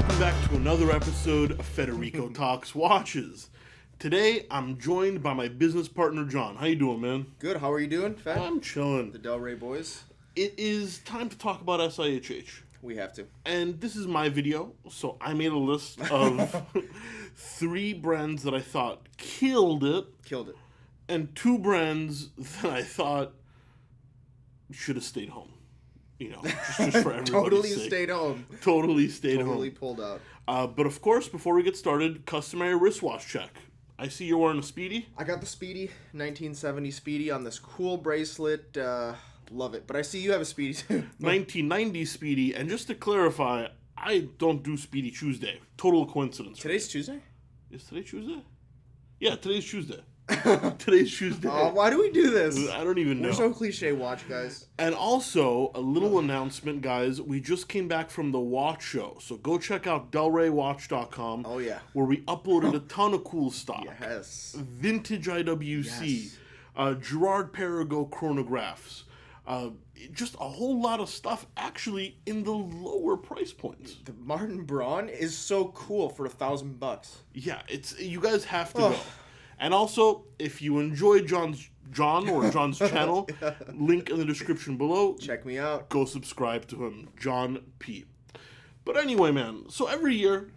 welcome back to another episode of Federico Talks Watches. Today, I'm joined by my business partner, John. How you doing, man? Good. How are you doing, Fed? I'm chilling. The Del Rey boys. It is time to talk about SIHH. We have to. And this is my video, so I made a list of 3 brands that I thought killed it. Killed it. And 2 brands that I thought should have stayed home. You know, just for everybody's Totally sake. stayed home. Totally stayed home. Totally pulled out. But of course, before we get started, customary wristwatch check. I see you're wearing a Speedy. I got the Speedy, 1970 Speedy on this cool bracelet. Love it. But I see you have a Speedy too. 1990 Speedy. And just to clarify, I don't do Speedy Tuesday. Total coincidence. Today's Tuesday? Is today Tuesday? Yeah, today's Tuesday. Today's Tuesday. Why do we do this? I don't even know. We're so cliche watch, guys. And also, a little announcement, guys. We just came back from the watch show. So go check out delraywatch.com. Oh, yeah. Where we uploaded a ton of cool stuff. Yes. Vintage IWC. Yes. Gerard Perregaux chronographs. Just a whole lot of stuff actually in the lower price points. The Martin Braun is so cool for $1,000. Yeah, you guys have to go. And also, if you enjoy John's channel, link in the description below. Check me out. Go subscribe to him, John P. But anyway, man, so every year,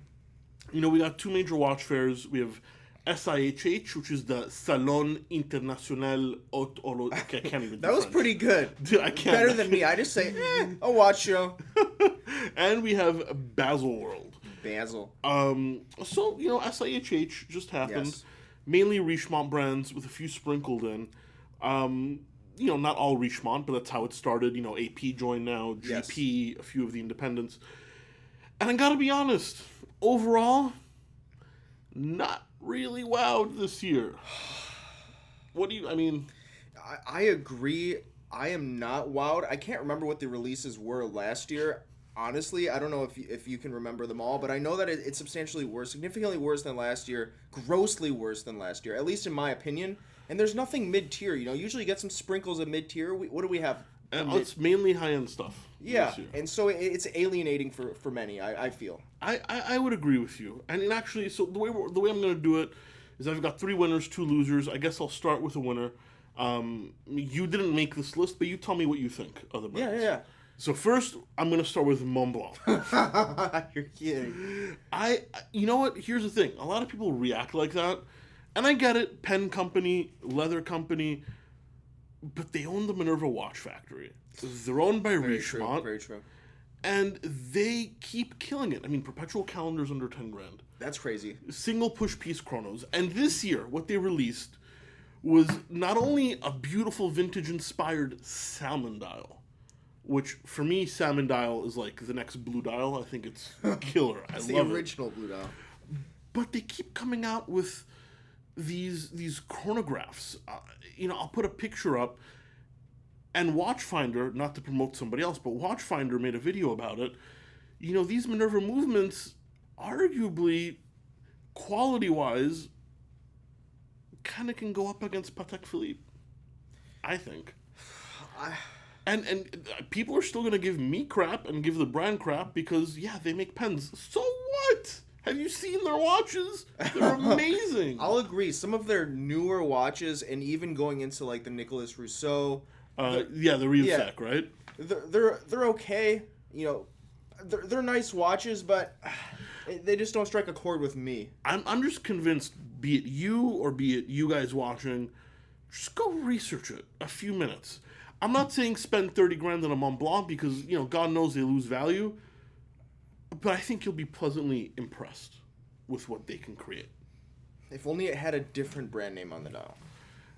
you know, we got 2 major watch fairs. We have SIHH, which is the Salon International Haute Horlogerie. I can't even do That was French. pretty good. Dude, I can't. Better than me. I just say, a watch show. And we have Basel World. Basil. So, you know, SIHH just happened. Yes. Mainly Richemont brands with a few sprinkled in. You know, not all Richemont, but that's how it started. You know, AP joined now, GP, yes. A few of the independents. And I gotta be honest, overall, not really wowed this year. What do you, I mean... I agree. I am not wowed. I can't remember what the releases were last year. Honestly, I don't know if you can remember them all, but I know that it's substantially worse, significantly worse than last year, grossly worse than last year, at least in my opinion. And there's nothing mid-tier, you know. Usually you get some sprinkles of mid-tier. What do we have? It's mainly high-end stuff. Yeah, and so it's alienating for many, I feel. I would agree with you. And actually, so the way I'm going to do it is I've got 3 winners, 2 losers. I guess I'll start with a winner. You didn't make this list, but you tell me what you think of the brands. Yeah. So first, I'm going to start with Montblanc. You're kidding. You know what? Here's the thing. A lot of people react like that. And I get it. Pen company, leather company. But they own the Minerva Watch Factory. They're owned by Richemont. Very true. And they keep killing it. I mean, perpetual calendars under 10 grand. That's crazy. Single push piece chronos. And this year, what they released was not only a beautiful vintage-inspired salmon dial, which, for me, salmon dial is like the next blue dial. I think it's killer. It's I love the original blue dial. But they keep coming out with these chronographs. You know, I'll put a picture up, and Watchfinder, not to promote somebody else, but Watchfinder made a video about it. You know, these Minerva movements, arguably, quality-wise, kind of can go up against Patek Philippe, I think. And people are still going to give me crap and give the brand crap because, yeah, they make pens. So what? Have you seen their watches? They're amazing. I'll agree. Some of their newer watches, and even going into like the Nicolas Rousseau. The Rieussec, right? They're okay. You know, they're nice watches, but they just don't strike a chord with me. I'm just convinced, be it you or be it you guys watching, just go research it a few minutes. I'm not saying spend 30 grand on a Montblanc because, you know, God knows they lose value. But I think you'll be pleasantly impressed with what they can create. If only it had a different brand name on the dial.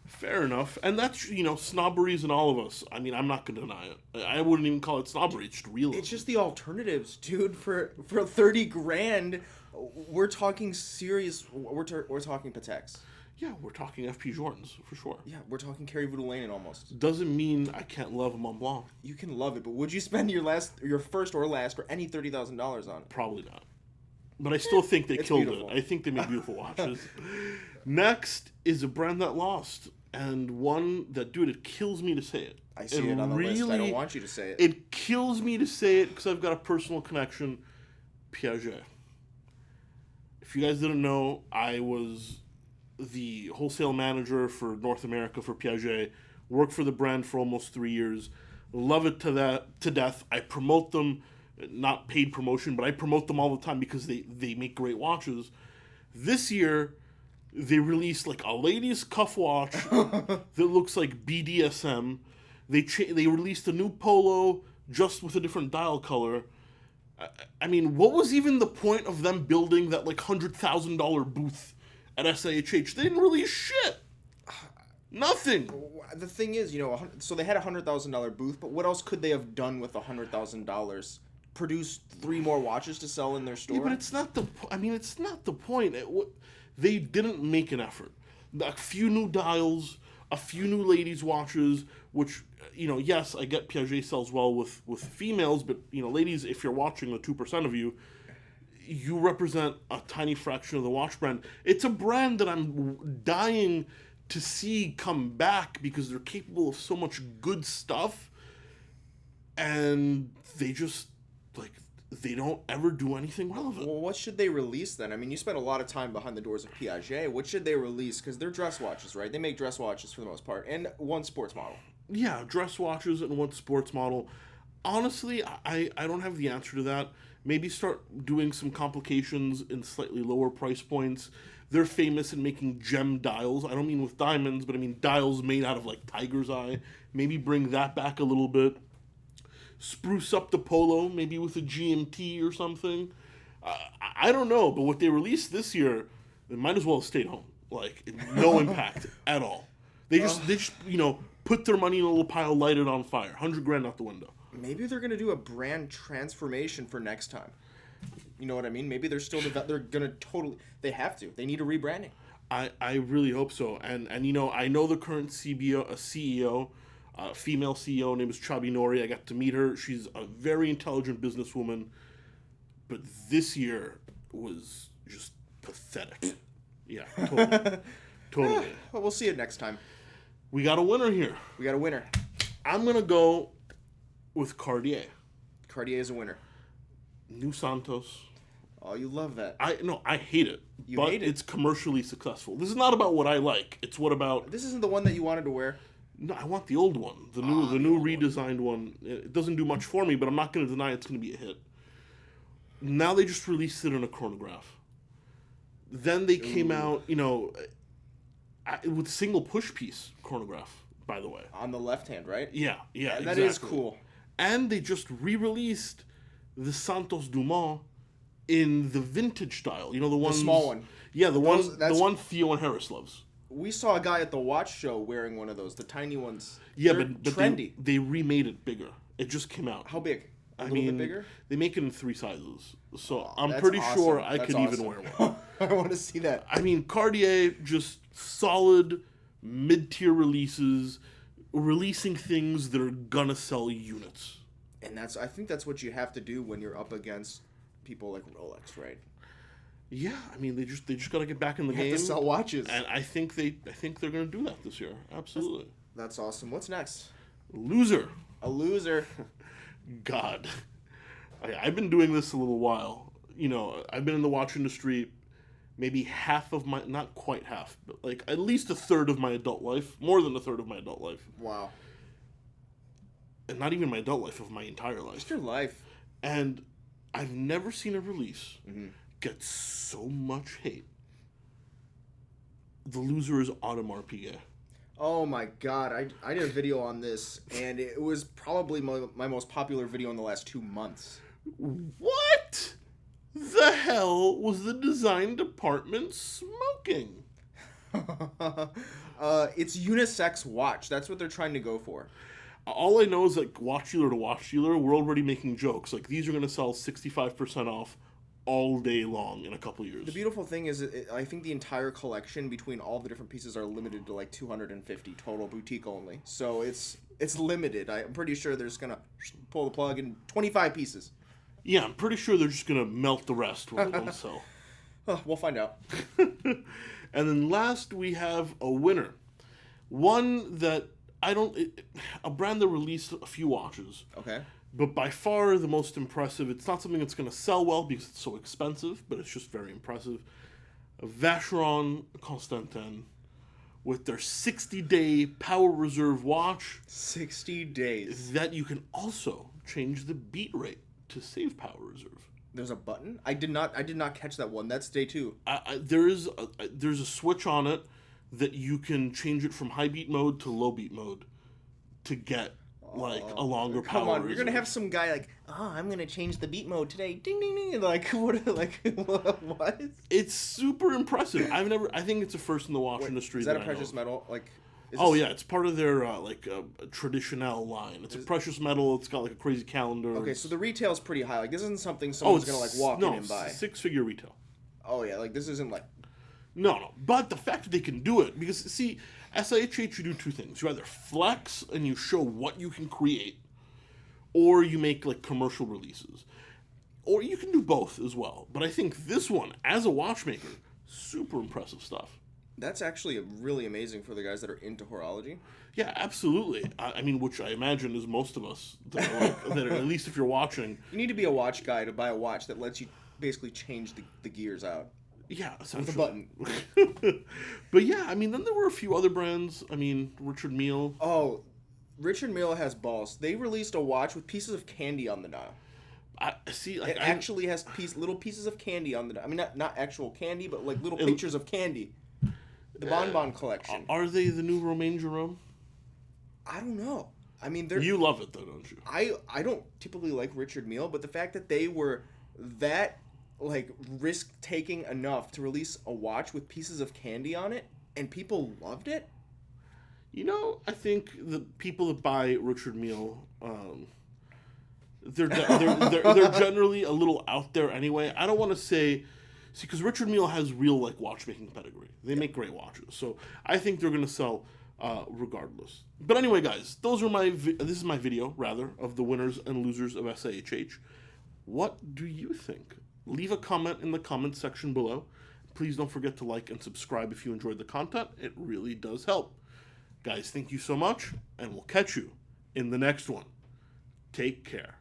Fair enough. And that's, you know, snobbery's in all of us. I mean, I'm not going to deny it. I wouldn't even call it snobbery. It's just realism. It's just the alternatives, dude. For 30 grand, we're talking serious. We're talking Pateks. Yeah, we're talking FP Jordans, for sure. Yeah, we're talking Kerry Voudoulian almost. Doesn't mean I can't love a Mont Blanc. You can love it, but would you spend your first or last, or any $30,000 on it? Probably not. But I still think they killed beautiful. it. I think they made beautiful watches. Next is a brand that lost, and one that, dude, it kills me to say it. I see it on the list. I don't want you to say it. It kills me to say it because I've got a personal connection. Piaget. if you guys didn't know, I was the wholesale manager for North America for Piaget. Worked for the brand for almost 3 years. Love it to death. I promote them, not paid promotion, but I promote them all the time because they make great watches. This year, they released like a ladies' cuff watch that looks like BDSM. They released a new polo just with a different dial color. I mean, what was even the point of them building that like $100,000 booth at SIHH? They didn't release shit. Nothing. The thing is, so they had $100,000 booth, but what else could they have done with $100,000? Produce 3 more watches to sell in their store? Yeah, but it's not the. I mean, it's not the point. They didn't make an effort. A few new dials, a few new ladies' watches, which, yes, I get Piaget sells well with females, but, ladies, if you're watching, the 2% of you, you represent a tiny fraction of the watch brand. It's a brand that I'm dying to see come back because they're capable of so much good stuff, and they just, they don't ever do anything relevant. Well, what should they release then? I mean, you spent a lot of time behind the doors of Piaget. What should they release? Because they're dress watches, right? They make dress watches for the most part, and one sports model. Yeah, dress watches and one sports model. Honestly, I don't have the answer to that. Maybe start doing some complications in slightly lower price points. They're famous in making gem dials. I don't mean with diamonds, but I mean dials made out of like tiger's eye. Maybe bring that back a little bit. Spruce up the polo, maybe with a GMT or something. I don't know, but what they released this year, they might as well have stayed home. Like, no impact at all. They just put their money in a little pile, light it on fire. $100,000 out the window. Maybe they're gonna do a brand transformation for next time. You know what I mean? Maybe they're gonna totally. They have to. They need a rebranding. I really hope so. And I know the current CEO, female CEO, named is Chabi Nori. I got to meet her. She's a very intelligent businesswoman. But this year was just pathetic. Yeah, totally. Totally. Well, we'll see it next time. We got a winner here. We got a winner. I'm going to go with Cartier. Cartier is a winner. New Santos. Oh, you love that. I hate it. You but hate it? It's commercially successful. This is not about what I like. It's what about... This isn't the one that you wanted to wear? No, I want the old one. The new redesigned one. It doesn't do much for me, but I'm not going to deny it's going to be a hit. Now they just released it in a chronograph. Then they came out, with single push piece chronograph, by the way. On the left hand, right? Yeah, That is cool. And they just re-released the Santos Dumont in the vintage style. The one, the small one. Yeah, the one Theo and Harris loves. We saw a guy at the watch show wearing one of those, the tiny ones. Yeah, They're but trendy. They remade it bigger. It just came out. How big? A little bit bigger? They make it in 3 sizes. So I'm that's pretty awesome. sure I That's could even wear one. I want to see that. I mean, Cartier, just solid mid-tier releases, releasing things that are gonna sell units. And I think that's what you have to do when you're up against people like Rolex, right? Yeah, I mean, they just got to get back in the game. You have to sell watches. And I think they're going to do that this year. Absolutely. That's awesome. What's next? Loser. A loser. God. I've been doing this a little while. I've been in the watch industry maybe half of my, not quite half, but like at least a third of my adult life, more than a third of my adult life. Wow. And not even my adult life, of my entire life. Just your life. And I've never seen a release get so much hate. The loser is Audemars Piguet. Oh my god, I did a video on this, and it was probably my most popular video in the last 2 months. What the hell was the design department smoking? It's unisex watch. That's what they're trying to go for. All I know is, like, watch dealer to watch dealer, we're already making jokes. Like, these are going to sell 65% off all day long in a couple years. The beautiful thing is, I think the entire collection between all the different pieces are limited to like 250 total, boutique only. So it's limited. I'm pretty sure they're just gonna pull the plug in 25 pieces. Yeah, I'm pretty sure they're just gonna melt the rest when they don't sell. We'll find out. And then last we have a winner, one that a brand that released a few watches. Okay. But by far the most impressive, it's not something that's going to sell well because it's so expensive, but it's just very impressive. Vacheron Constantin with their 60-day power reserve watch 60 days. that you can also change the beat rate to save power reserve. There's a button? I did not catch that one. That's day 2. There's a switch on it that you can change it from high beat mode to low beat mode to get like a longer power. Come on, reserve. you're gonna have some guy like, I'm gonna change the beat mode today. Ding ding ding. Like what? It's super impressive. I think it's a first in the watch industry. Is that a precious metal? Like. Yeah, it's part of their traditional line. It's a precious metal. It's got like a crazy calendar. Okay, so the retail's pretty high. Like this isn't something someone's gonna like walk in and buy. 6-figure retail. Oh yeah, like this isn't like. No. But the fact that they can do it, because see, SIHH, you do 2 things. You either flex and you show what you can create, or you make like commercial releases, or you can do both as well. But I think this one, as a watchmaker, super impressive stuff. That's actually really amazing for the guys that are into horology. Yeah, absolutely. I mean, which I imagine is most of us that are like, that are, at least if you're watching. You need to be a watch guy to buy a watch that lets you basically change the gears out. Yeah, essentially. With a button. But yeah, I mean, then there were a few other brands. I mean, Richard Mille. Oh, Richard Mille has balls. They released a watch with pieces of candy on the dial. It actually has little pieces of candy on the dial. I mean, not actual candy, but like little pictures of candy. The Bonbon collection. Are they the new Romain Jerome? I don't know. I mean, they're. You love it though, don't you? I don't typically like Richard Mille, but the fact that they were that like risk taking enough to release a watch with pieces of candy on it and people loved it. You know, I think the people that buy Richard Mille, they're generally a little out there anyway. I don't want to say, because Richard Mille has real like watchmaking pedigree. They make great watches, so I think they're gonna sell regardless. But anyway, guys, those are this is my video rather of the winners and losers of SIHH. What do you think? Leave a comment in the comment section below. Please don't forget to like and subscribe if you enjoyed the content. It really does help. Guys, thank you so much, and we'll catch you in the next one. Take care.